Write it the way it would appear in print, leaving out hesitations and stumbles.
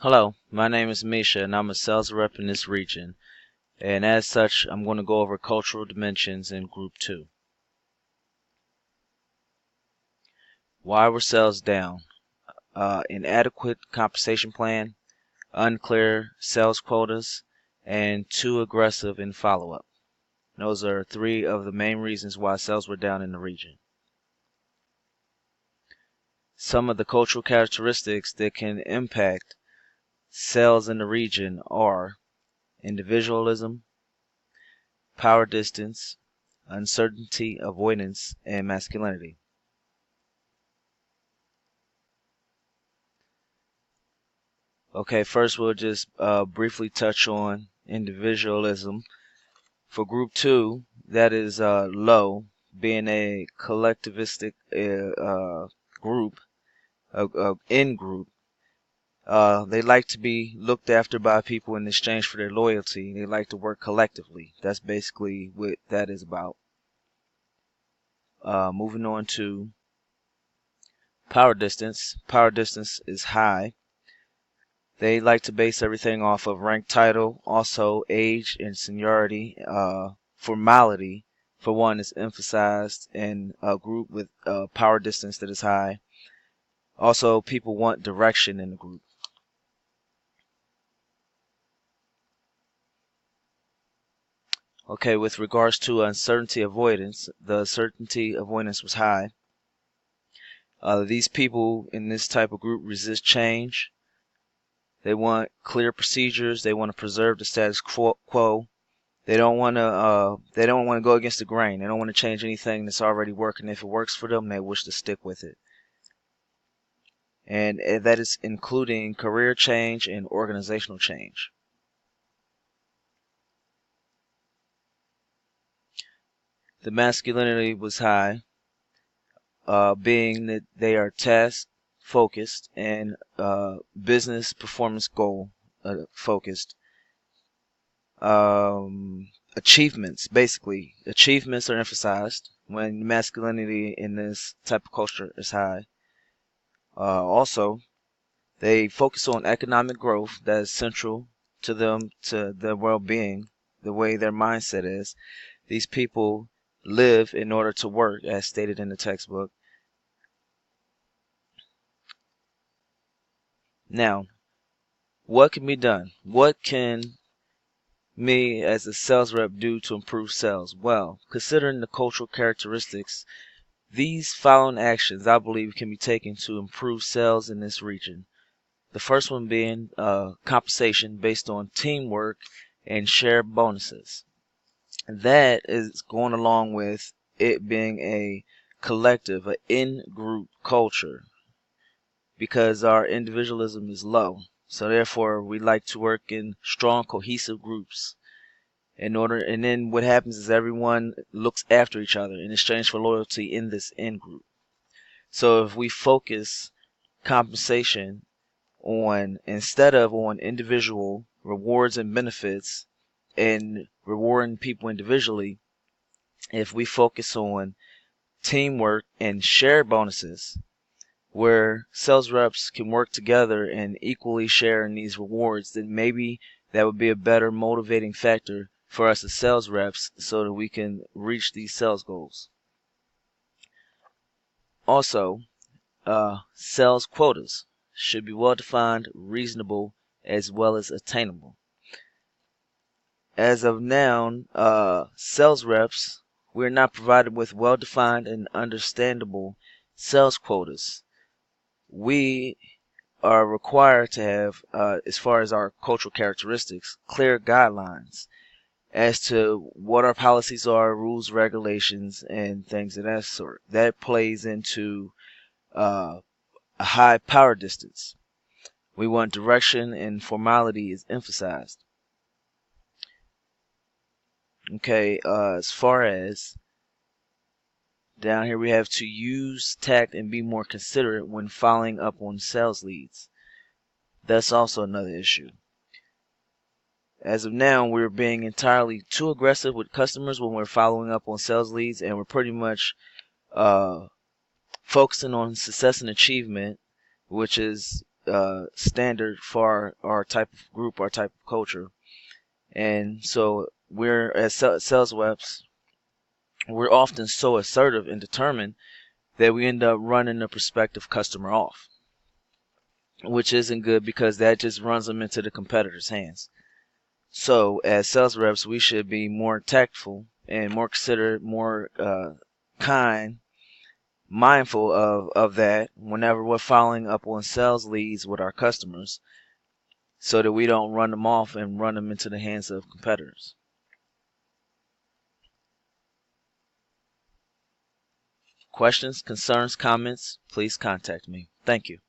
Hello, my name is Misha and I'm a sales rep in this region, and as such I'm going to go over cultural dimensions in Group 2. Why were sales down? Inadequate compensation plan, unclear sales quotas, and too aggressive in follow-up. Those are three of the main reasons why sales were down in the region. Some of the cultural characteristics that can impact sales in the region are individualism, power distance, uncertainty, avoidance, and masculinity. Okay, first we'll just briefly touch on individualism. For Group 2, that is low, being a collectivistic group, in group. They like to be looked after by people in exchange for their loyalty. They like to work collectively. That's basically what that is about. Moving on to power distance. Power distance is high. They like to base everything off of rank title, also age and seniority. Formality, for one, is emphasized in a group with power distance that is high. Also, people want direction in the group. Okay, with regards to uncertainty avoidance, the uncertainty avoidance was high. These people in this type of group resist change. They want clear procedures. They want to preserve the status quo. They don't want to go against the grain. They don't want to change anything that's already working. If it works for them, they wish to stick with it. And that is including career change and organizational change. The masculinity was high, being that they are task focused and business performance goal focused. Achievements are emphasized when masculinity in this type of culture is high. Also, they focus on economic growth that is central to them, to their well-being, the way their mindset is. These people live in order to work, as stated in the textbook. Now, what can be done? What can me as a sales rep do to improve sales? Well, considering the cultural characteristics, these following actions I believe can be taken to improve sales in this region. The first one being compensation based on teamwork and shared bonuses. That is going along with it being a collective, an in-group culture, because our individualism is low. So therefore, we like to work in strong, cohesive groups. And then what happens is everyone looks after each other in exchange for loyalty in this in-group. So if we focus compensation instead of on individual rewards and benefits and rewarding people individually, if we focus on teamwork and share bonuses where sales reps can work together and equally share in these rewards, then maybe that would be a better motivating factor for us as sales reps so that we can reach these sales goals. Also, sales quotas should be well defined, reasonable, as well as attainable. As of now, sales reps, we're not provided with well defined and understandable sales quotas. We are required to have, as far as our cultural characteristics, clear guidelines as to what our policies are, rules, regulations, and things of that sort. That plays into a high power distance. We want direction and formality is emphasized. Okay, as far as down here, we have to use tact and be more considerate when following up on sales leads. That's also another issue. As of now, we're being entirely too aggressive with customers when we're following up on sales leads, and we're pretty much focusing on success and achievement, which is standard for our type of group, our type of culture. And so we're as sales reps, we're often so assertive and determined that we end up running the prospective customer off, which isn't good because that just runs them into the competitor's hands. So as sales reps, we should be more tactful and more considerate, more kind, mindful of that whenever we're following up on sales leads with our customers, so that we don't run them off and run them into the hands of competitors. Questions, concerns, comments, please contact me. Thank you.